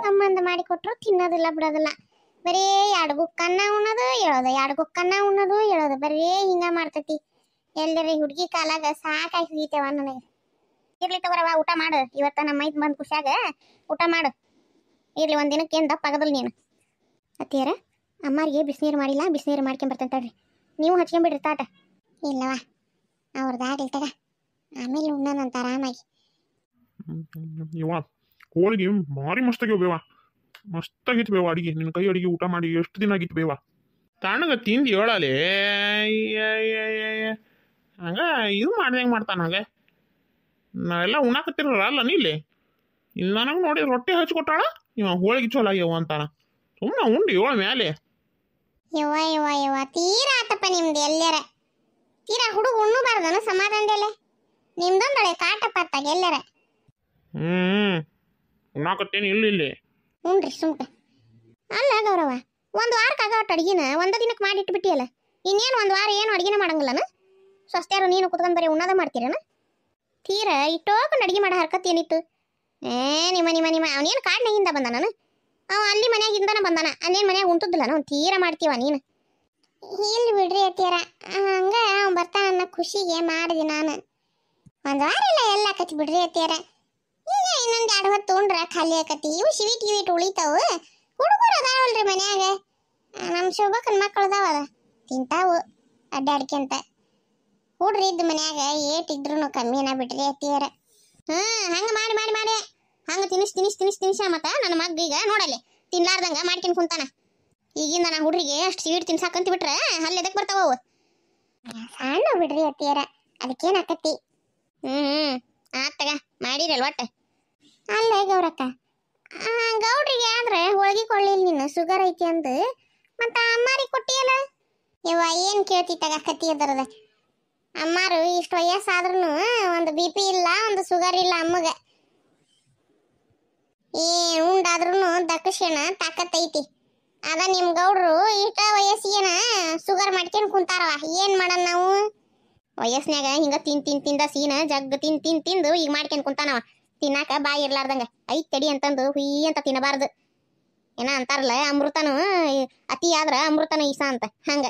ಸಂಬಂಧ ಮಾಡಿ ಕೊಟ್ರು ತಿನ್ನೋದಿಲ್ಲ ಬಿಡೋದಿಲ್ಲ. ಬರೀ ಎರಡು ಗುಕ್ಕನ್ನ ಉಣ್ಣೋದು ಹೇಳೋದು, ಎರಡು ಗುಕ್ಕನ್ನ ಉಣ್ಣೋದು ಹೇಳೋದು, ಬರೀ ಹಿಂಗ ಮಾಡ್ತೈತಿ. ಎಲ್ಲರಿ ಹುಡುಗಿ ಕಾಲಾಗ ಸಾಕಾಗಿ ಹೋಗಿತೇವ ನನಗೆ. ಇರ್ಲಿ ತಗೋರವ, ಊಟ ಮಾಡು. ಇವತ್ತ ನಮ್ಮ ಮೈದ್ ಬಂದ್ ಖುಷಿಯಾಗ ಊಟ ಮಾಡು. ಇರ್ಲಿ, ಒಂದಿನಕ್ಕೆ ಏನು ದಪ್ಪ ಆಗದಲ್ಲ ನೀನು. ಅತ್ತಿಯರ ಅಮ್ಮಾರಿಗೆ ಬಿಸಿನೀರು ಮಾಡಿಲ್ಲ, ಬಿಸಿನೀರು ಮಾಡ್ಕೊಂಬರ್ತೇನೆ ತಡ್ರಿ. ನೀವು ಹಚ್ಕೊಂಬಿಡ್ರಿ ತಾಟ. ಇಲ್ಲವಾ, ಅವ್ರದ್ದಾಗಲಿ ತಗ, ಆಮೇಲೆ ಉಣ್ಣನಂತ ಆರಾಮಾಗಿ. ಇವ ಹೋಳಿಗೆ ಭಾರಿ ಮಸ್ತಾಗಿ ಬೇವ, ಮಸ್ತಾಗಿತ್ತು ಬೇವ ಅಡಿಗೆ. ನಿನ್ನ ಕೈ ಅಡಿಗೆ ಊಟ ಮಾಡಿ ಎಷ್ಟು ದಿನ ಆಗಿತ್ತು ಬೇವ. ತಣ್ಣಗ ತಿಂದು ಹೇಳಲೇ ಹಂಗ ಇದು ಮಾಡ್ದಂಗೆ ಮಾಡ್ತಾನ. ಹಂಗೆ ನಾವೆಲ್ಲ ಉಣ್ಣಾಕತ್ತಿರಲ್ಲ ನೀಲಿ. ಇಲ್ಲ ನನಗೆ ನೋಡಿ ರೊಟ್ಟಿ ಹಚ್ಕೊಟ್ಟಾಳ, ಇವ ಹೋಳಿಗೆ ಚಲೋ ಆಗ್ಯವ ಅಂತಾನ. ಸುಮ್ಮನೆ ಉಂಡು ಏಳ ಮ್ಯಾಲೆ. ಯವ್ವ ಯವ್ವ ಯವ್ವ, ತೀರಾ ಆತಪ್ಪ ನಿಮ್ದು. ಎಲ್ಲರ ತೀರಾ ಹುಡುಗ ಉಣ್ಣಬಾರ್ದನ ಸಮಾಧಾನದಲ್ಲೇ. ನಿಮ್ದೊಂದೊಳೆ ಕಾಟ ಪತ್ತಾಗ ಎಲ್ಲರ. ಉಣ್ಣಾಕತ್ತೇನು ಇಲ್ಲ ಇಲ್ಲಿ. ಹ್ಞೂನ್ರಿ ಸುಮ್ಕ. ಅಲ್ಲ ಗೌರವ, ಒಂದು ವಾರಕ್ಕಾಗ ಒಟ್ಟು ಅಡ್ಗಿನ ಒಂದ ದಿನಕ್ಕೆ ಮಾಡಿಟ್ಟು ಬಿಟ್ಟಿಯಲ್ಲ. ಇನ್ನೇನು ಒಂದು ವಾರ ಏನು ಅಡ್ಗಿನ ಮಾಡಂಗಿಲ್ಲನ? ಸ್ವಸ್ತ್ಯಾರು ನೀನು ಕುತ್ಕೊಂಡು ಬರೀ ಉಣ್ಣದ ಮಾಡ್ತೀರನ? ತೀರಾ ಇಟ್ಟೋಕೊಂಡು ಅಡ್ಗೆ ಮಾಡೋ ಹರ್ಕತ್ ಏನಿತ್ತು? ನಿಮ್ಮ ಅವನೇನು ಕಾಡ್ನಾಗಿಂದ ಬಂದಾನ? ಅವ ಅಲ್ಲಿ ಮನ್ಯಾಗಿಂದನ ಬಂದಾನ, ಅಲ್ಲೇನು ಮನ್ಯಾಗ ಉಂಟುದಿಲ್ಲ ನಾವು ತೀರಾ ಮಾಡ್ತೀವ ನೀನು. ಇಲ್ಲಿ ಬಿಡ್ರಿ ಅತ್ತೀರ, ಹಂಗ ಅವ್ನು ಬರ್ತಾನನ್ನ ಖುಷಿಗೆ ಮಾಡಿದೆ ನಾನು. ಒಂದು ವಾರ ಇಲ್ಲ ಎಲ್ಲ ಆಕತಿ ಬಿಡ್ರಿ ಅತ್ತೀರ. ಈಗ ಇನ್ನೊಂದು 2 ಹೊತ್ತು ಉಂಡ್ರ ಖಾಲಿ ಆಕತಿ. ಇವು ಶಿವಿಟ್ ಗಿವಿಟ್ ಉಳಿತಾವು. ಹುಡುಗರು ಅದಾವಲ್ರಿ ಮನ್ಯಾಗ, ನಮ್ಮ ಶೋಭಕ್ಕನ ಮಕ್ಕಳು ಅದಾವಲ್ಲ, ತಿಂತಾವು ಅಡ್ಡಾಡ್ಕೊಂತ. ಹುಡ್ರಿ ಇದ್ದ ಮನ್ಯಾಗ ಏಟಿದ್ರು ಕಮ್ಮಿನ ಬಿಡ್ರಿ ಅತ್ತೀರ. ಹಂಗೆ ಮಾಡಿ ಮಾಡಿ ಮಾಡಿ ಹಂಗೆ ತಿನಿಸ್ ಮತ್ತ ನನ್ನ ಮಗ ಈಗ ನೋಡಲ್ಲಿ ತಿನ್ಲಾರ್ದಂಗ ಮಾಡ್ಕೊಂಡು ಕುಂತಾನ. ಈಗಿಂದ ನಾ ಹುಡ್ರಿಗೆ ಅಷ್ಟು ಸ್ವೀಟ್ ತಿನ್ಸಾಕಂತ ಬಿಟ್ರೆ ಅಲ್ಲಿ ಎದಕ್ಕೆ ಬರ್ತಾವ ಅವು? ಸಣ್ಣ ಬಿಡ್ರಿ ಅತ್ತೀರ, ಅದಕ್ಕೇನು ಆಕತಿ. ಆತಗ ಮಾಡಿರಲ್ ಒಟ್ಟು. ಅಲ್ಲ ಗೌರಕ್ಕ, ಗೌಡ್ರಿಗೆ ಆದ್ರೆ ಹೋಳಿಗೆ ಕೊಳ್ಳಿಲ್ಲ ನೀನು, ಶುಗರ್ ಐತಿ ಅಂದ. ಮತ್ತ ಅಮ್ಮಾರಿಗೆ ಕೊಟ್ಟಿಯಲ್ಲ? ಇವ ಏನು ಕೇಳ್ತಿ ತಗ ಕತ್ತಿ ಅದರದ. ಅಮ್ಮಾರು ಇಷ್ಟು ವಯಸ್ಸಾದ್ರೂ ಒಂದು BP ಇಲ್ಲ, ಒಂದು ಶುಗರ್ ಇಲ್ಲ ಅಮ್ಮಗ. ಉಂಡಾದ್ರೂ ದಕ್ಷಿಣ ತಾಕತ್ತೈತಿ. ಅದ ನಿಮ್ ಗೌಡ್ರು ಇಷ್ಟ ವಯಸ್ಸಿಗೆನ ಶುಗರ್ ಮಾಡ್ಕೊಂಡು ಕುಂತಾರವ. ಏನ್ ಮಾಡೋಣ ನಾವು? ವಯಸ್ಸಿನಾಗ ಹಿಂಗ ತಿಂದ ಸೀನ ಜಗ್ ತಿಂದು ಈಗ ಮಾಡ್ಕೊಂಡು ಕುಂತಾನವ. ತಿನ್ನಾಕ ಬಾಯಿ ಇರ್ಲಾರ್ದಂಗ ಐತ್ ತಡಿ ಅಂತಂದು ಹುಯ್ಯಿ ಅಂತ ತಿನ್ನಬಾರ್ದು. ಏನ ಅಂತಾರಲ್ಲ, ಅಮೃತನು ಅತಿ ಆದ್ರ ಅಮೃತನ ಈಸ ಅಂತ. ಹಂಗ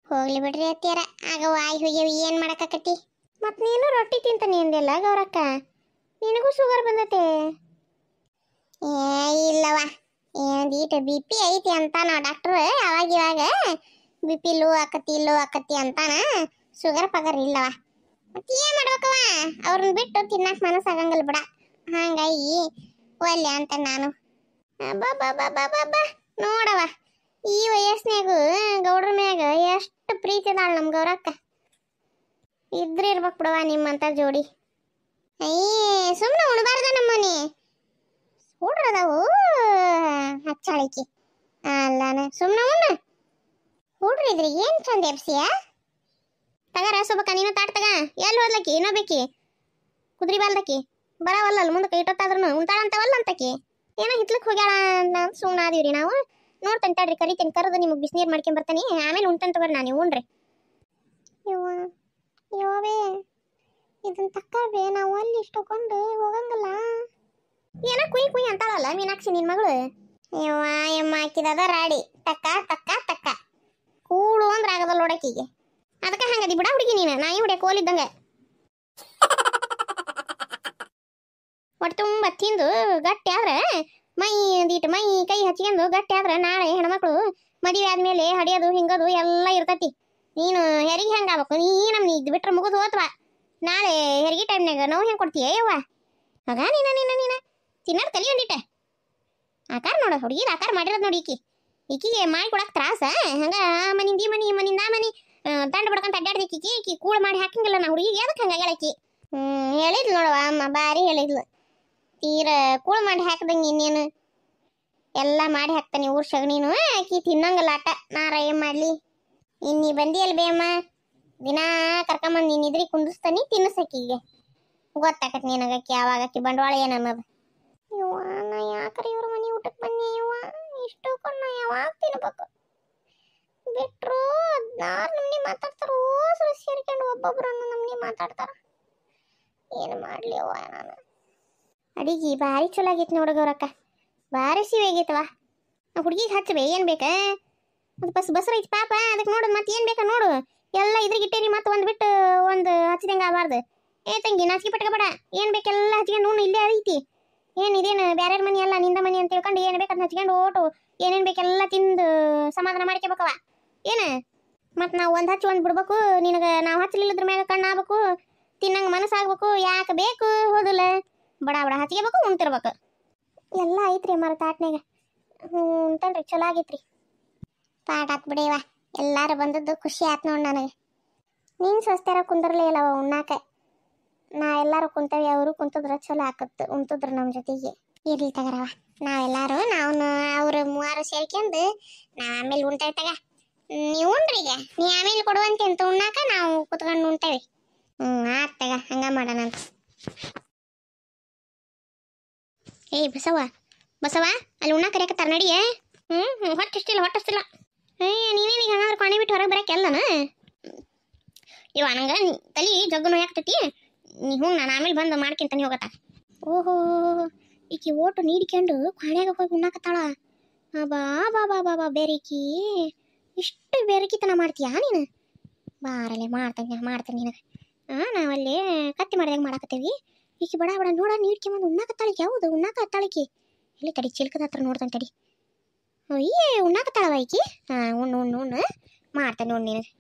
ಹೋಗ್ಲಿ ಬಿಡ್ರಿ ಅತ್ಯಾರ, ಆಗ ವಾಯಿ ಹೋಗ್ಯವ, ಏನ್ ಮಾಡಕತ್ತಿ? ಮತ್ ನೀನು ರೊಟ್ಟಿ ತಿಂತಾನೆ ಅಂದೆಲ್ಲ ಗೌರಕ್ಕ, ನಿನಗೂ ಶುಗರ್ ಬಂದತೆ? ಇಲ್ಲವ, ಏನೀಟ BP ಐತಿ ಅಂತಾನ ಡಾಕ್ಟ್ರ್. ಅವಾಗ ಇವಾಗ BP ಲೋ ಆಕತಿ ಅಂತಾನ. ಶುಗರ್ ಪಗರ್ ಇಲ್ಲವ. ಮತ್ತೆ ಏನ್ ಮಾಡ್ಬೇಕವ? ಅವ್ರನ್ನ ಬಿಟ್ಟು ತಿನ್ನಕ್ ಮನಸ್ಸಾಗಂಗಿಲ್ಲ ಬಿಡ. ಹಂಗಾಗಿ ಒಲ್ಲೆ ಅಂತ ನಾನು. ನೋಡವ, ಈ ವಯಸ್ಸಿನಾಗ ಗೌಡ್ರ ಮ್ಯಾಗ ಎಷ್ಟು ಪ್ರೀತಿ ಅದಾಳ ನಮ್ ಗೌರಕ್ಕ. ಇದ್ರೆ ಇರ್ಬೇಕು ಬಿಡವ ನಿಮ್ಮಂತ ಜೋಡಿ. ಸುಮ್ಮನೆ ಉಣಬಾರ್ದ ನಮ್ಮನೆ ಹುಡ್ರದವು ಹಚ್ಚಾಳಿಕೆ ಅಲ್ಲಾನ. ಸುಮ್ಮನೆ ಉಣ್ಣ ಹುಡ್ರಿದ್ರಿ ಏನ್ ಚಂದ ಎಬ್ಸಿಯ. ತಗರ ಸೊಬಕ, ನೀನು ತಾಟ್ ತಗ. ಎಲ್ಲಿ ಹೋದ್ಲಕ್ಕಿ? ಏನೋ ಬೇಕಿ ಕುದ್ರಿ ಬಾಲ್ದಕ್ಕಿ ಬರವಲ್ಲ ಮುಂದಕ್ಕೆ ಇಟ್ಟೊತ್ತಾದ್ರೂ ಉಂಟಾಳಂತವಲ್ಲ ಅಂತಕಿ. ಏನೋ ಹಿತ್ಲಕ್ ಹೋಗ್ಯಾಳ ಅಂತ ಸುಮ್ಮನೆ ಆದಿವ್ರಿ ನಾವು. ನೋಡ್ತೇನೆ ತಡ್ರಿ, ಕರಿತೇನೆ. ಕರೆದು ನಿಮಗೆ ಬಿಸಿನೀರು ಮಾಡ್ಕೊಂಡ್ ಬರ್ತಾನೆ, ಆಮೇಲೆ ಉಂಟಂತ ತಗೋರಿ. ನಾನು ಉಣ್ರಿ. ಯೋವೇ ಇದನ್ನ ತಕ್ಕಬೇ, ನಾವು ಅಲ್ಲಿ ಇಷ್ಟಕೊಂಡು ಹೋಗಂಗಲ್ಲ. ಏನೋ ಕುಯ್ ಅಂತಾಳಲ್ಲ ಮೀನಾಕ್ಷಿ ನಿನ್ ಮಗಳು. ಯಮ್ಮ ಹಾಕಿದ ರಾಡಿ ತಕ್ಕ ಕೂಳು ಅಂದ್ರೆ ಆಗದಲ್ಲ ನೋಡಕ್ಕಿಗೆ. ಅದಕ್ಕೆ ಹಂಗದಿ ಬಿಡ ಹುಡುಗಿ ನೀನು, ನಾಯಿ ಹೊಡ್ಯಕ್ಕೆ ಹೋಲಿದ್ದಂಗೆ. ಒಟ್ಟು ತುಂಬ ತಿಂದು ಗಟ್ಟಿ ಆದ್ರೆ ಮೈ ಕೈ ಹಚ್ಕೊಂಡು ಗಟ್ಟಿ ಆದ್ರೆ ನಾಳೆ ಹೆಣ್ಮಕ್ಳು ಮದುವೆ ಆದ್ಮೇಲೆ ಹಡಿಯೋದು ಹಿಂಗೋದು ಎಲ್ಲ ಇರ್ತತಿ. ನೀನು ಹೆರಿಗೆ ಹೆಂಗೆ ಆಗ್ಬೇಕು? ನಮ್ಗೆ ಇದ್ ಬಿಟ್ರೆ ಮುಗಿದು ಹೋತ್ವಾ. ನಾಳೆ ಹೆರಿಗೆ ಟೈಮ್ನಾಗ ನೋವು ಹೆಂಗೆ ಕೊಡ್ತೀಯ ಯವ್ವ? ಆಗ ನೀನ ತಿನ್ನೋದು ಕಲಿ ಒಂದಿಟ್ಟೆ. ಆಕಾರ ನೋಡು ಹುಡುಗಿದ ಆಕಾರ ಮಾಡಿರೋದು ನೋಡಿ. ಈಕಿಗೆ ಮಾಡಿ ಕೊಡಕ್ಕೆ ತ್ರಾಸ. ಹಂಗ ಮನಿಂದ ಈ ಮನಿಂದ ಆ ಮನಿ ದಂಡ ಬಡ್ಕೊಂತ ಅಡ್ಡಾಡ್ದಕ್ಕಿ. ಈಕಿ ಕೂಳು ಮಾಡಿ ಹಾಕಂಗಿಲ್ಲ ನಾ ಹುಡುಗಿಗೆ. ಅದಕ್ಕೆ ಹಂಗ ಹೇಳಕ್ಕಿ ಹೇಳಿದ್ಲು ನೋಡವ ಅಮ್ಮ, ಬಾರಿ ಹೇಳಿದ್ಲು. ತೀರ ಕೂಳು ಮಾಡಿ ಹಾಕ್ದಂಗೆ ಇನ್ನೇನು ಎಲ್ಲ ಮಾಡಿ ಹಾಕ್ತಾನೆ ಊರ್ ಸಗಣಿನು. ಆಕಿ ತಿನ್ನಂಗಲ್ಲ ಆಟ. ನಾರ ಏನ್ ಮಾಡ್ಲಿ? ಇನ್ನೀ ಬಂದಿಯಲ್ ಬೇಯಮ್ಮ, ದಿನಾ ಕರ್ಕೊಂಬಂದು ನೀನ್ ಇದ್ರಿ ಕುಂದಿಸ್ತಾನಿ, ತಿನ್ನಸಕ್ಕಿಗೆ ಗೊತ್ತಾಕತ್ ನಿನಗಕ್ಕಿ ಯಾವಾಗ ಆಕಿ ಬಂಡವಾಳ ಏನನ್ನೋದು. ನಾ ಯಾಕ್ರಿ ಇವ್ರ ಮನೆ ಊಟಕ್ಕೆ ಬನ್ನಿ ಯವ್ವ? ಇಷ್ಟು ಕೊಣ್ಣ ಯಾವಾಗ ತಿನ್ಬೇಕು? ಬಿಟ್ರು 16 ನಮ್ನಿ ಮಾತಾಡ್ತಾರ. ಸೇರ್ಕೊಂಡು ಒಬ್ಬೊಬ್ರು ನಮ್ನಿ ಮಾತಾಡ್ತಾರ. ಏನು ಮಾಡಲಿ ಅವ್ವ ನಾನು. ಅಡಿಗೆ ಭಾರಿ ಚಲೋ ಆಗೈತಿ ನೋಡು ಗೌರಕ್ಕ, ಭಾರಿ ಸಿವಿ ಆಗೈತವ. ಆ ಹುಡುಗಿಗೆ ಹಚ್ಚಬೇ ಏನು ಬೇಕಾ? ಅದು ಬಸ್ರ ಐತಿ ಪಾಪ, ಅದಕ್ಕೆ ನೋಡು ಮತ್ತೆ ಏನು ಬೇಕಾ ನೋಡು, ಎಲ್ಲ ಇದ್ರಿಗಿಟ್ಟೇರಿ ಮತ್ತೆ ಒಂದು ಬಿಟ್ಟು ಒಂದು ಹಚ್ಚಿದಂಗೆ ಆಗಬಾರ್ದು. ಏ ತಂಗಿ ನಾಚಿಕೆ ಪಟ್ಕೋಬೇಡ, ಏನು ಬೇಕೆಲ್ಲ ಹಚ್ಕೊಂಡು ನೋಡು ಇಲ್ಲೇ ಐತಿ. ಏನು ಇದೇನು ಬೇರೆ ಮನೆ ಅಲ್ಲ ನಿಂದ ಮನೆ ಅಂತ ತಿಳ್ಕೊಂಡು ಏನು ಬೇಕಂತ ಹಚ್ಕೊಂಡು ಓಟು ಏನೇನು ಬೇಕೆಲ್ಲ ತಿಂದು ಸಮಾಧಾನ ಮಾಡ್ಕೋಬೇಕವ. ಏನು ಮತ್ತು ನಾವು ಒಂದು ಹಚ್ಚಿ ಒಂದು ಬಿಡ್ಬೇಕು, ನಿನಗೆ ನಾವು ಹಚ್ಚಲಿಲ್ಲದ್ರ ಮ್ಯಾಗ ಕಣ್ಣು ಆಗ್ಬೇಕು, ತಿನ್ನಂಗೆ ಮನಸ್ಸಾಗ್ಬೇಕು, ಯಾಕೆ ಬೇಕು ಹೋದಿಲ್ಲ, ಬಡ ಬಡ ಹಚ್ಕೋಬೇಕು, ಉಣ್ತಿರ್ಬೇಕು. ಎಲ್ಲ ಐತ್ರಿ ಮರ ತಾಟ್ನಾಗ. ಅಂತನ್ರಿ ಚಲೋ ಆಗೈತ್ರಿ. ಪಾಠ ಆತ್ ಬಿಡೇವ, ಎಲ್ಲಾರು ಬಂದದ್ದು ಖುಷಿ ಆಯ್ತು ನೋಡಿ ನನಗೆ. ನೀನು ಸ್ವಸ್ಥರ ಕುಂದರ್ಲೇ ಇಲ್ಲವ ಉಣ್ಣಾಕ, ನಾ ಎಲ್ಲರೂ ಕುಂತೇವಿ, ಅವರು ಕುಂತಿದ್ರೆ ಚಲೋ ಆಕತ್ತು, ಉಣ್ತಿದ್ರು ನಮ್ಮ ಜೊತೆಗೆ. ಇರ್ಲಿ ತಗರವ, ನಾವೆಲ್ಲರೂ ಅವ್ರು ಮೂವರು ಸೇರ್ಕೊಂಡು ನಾವು ಆಮೇಲೆ ಉಣ್ತೇವೆ ತಗ. ನೀವು ಉಣ್ರಿ ಈಗ, ನೀ ಆಮೇಲೆ ಕೊಡುವಂತೆ ಅಂತ ಉಣ್ಣಾಕ ನಾವು ಕುತ್ಕೊಂಡು ಉಣ್ತೇವೆ. ಆತ್ ತಗ, ಹಂಗ ಮಾಡೋಣ ಅಂತ. ಏಯ್ ಬಸವ ಬಸವ, ಅಲ್ಲಿ ಉಣ್ಣಾಕ ಕರೆಯಕತ್ತಾರ ನಡಿಯೇ. ಹೊಟ್ಟಿಸ್ತಿಲ್ಲ. ನೀನೇನೀಗ ಹಂಗಾದ್ರೆ ಕೊನೆ ಬಿಟ್ಟು ಹೊರಗೆ ಬರಕ್ಕೆ ಅಲ್ಲನ ಇವ ನಂಗೆ ತಲೆ ಜಗ್ಗು ನೋಯಾಗ್ತೈತಿ. ನೀವು ನಾನು ಆಮೇಲೆ ಬಂದು ಮಾಡ್ಕೊಂತಾನೆ ಹೋಗತ್ತ. ಓಹೋ, ಈಕಿ ಓಟು ನೀಡ್ಕೊಂಡು ಕೊನೆಗೆ ಹೋಗಿ ಉಣ್ಣಾಕತ್ತಾಳ. ಬಾ ಬಾ ಬಾ ಬಾ ಬಾ ಬೇರೆಕಿ, ಇಷ್ಟು ಬೇರೆಕಿತನ ಮಾಡ್ತೀಯಾ ನೀನು? ಬಾರಲ್ಲೇ ಮಾಡ್ತೇನೆ ನಿನಗೆ. ನಾವಲ್ಲಿ ಕತ್ತಿ ಮಾಡಿದಾಗ ಮಾಡಾಕತ್ತೇವಿ. ಈಕಿ ಬಡ ಬಡ ನೋಡ ನೀಡ್ಕೊಂಬಂದು ಉಣ್ಣಾಕತ್ತಾಳಿಕೆ. ಯಾವುದು ಉಣ್ಣಾಕತ್ತಾಳಿಕಿ? ಇಲ್ಲಿ ತಡಿ ಚಿಲ್ಕದ ಹತ್ರ ನೋಡ್ತಾನೆ ತಡಿ. ಅಯ್ಯೇ ಉಣ್ಣಾಕತ್ತಾಳವ ಈಕಿ. ಉಣ್ಣು ಮಾಡ್ತೇನೆ ನೋಡಿ ನಿನಗೆ.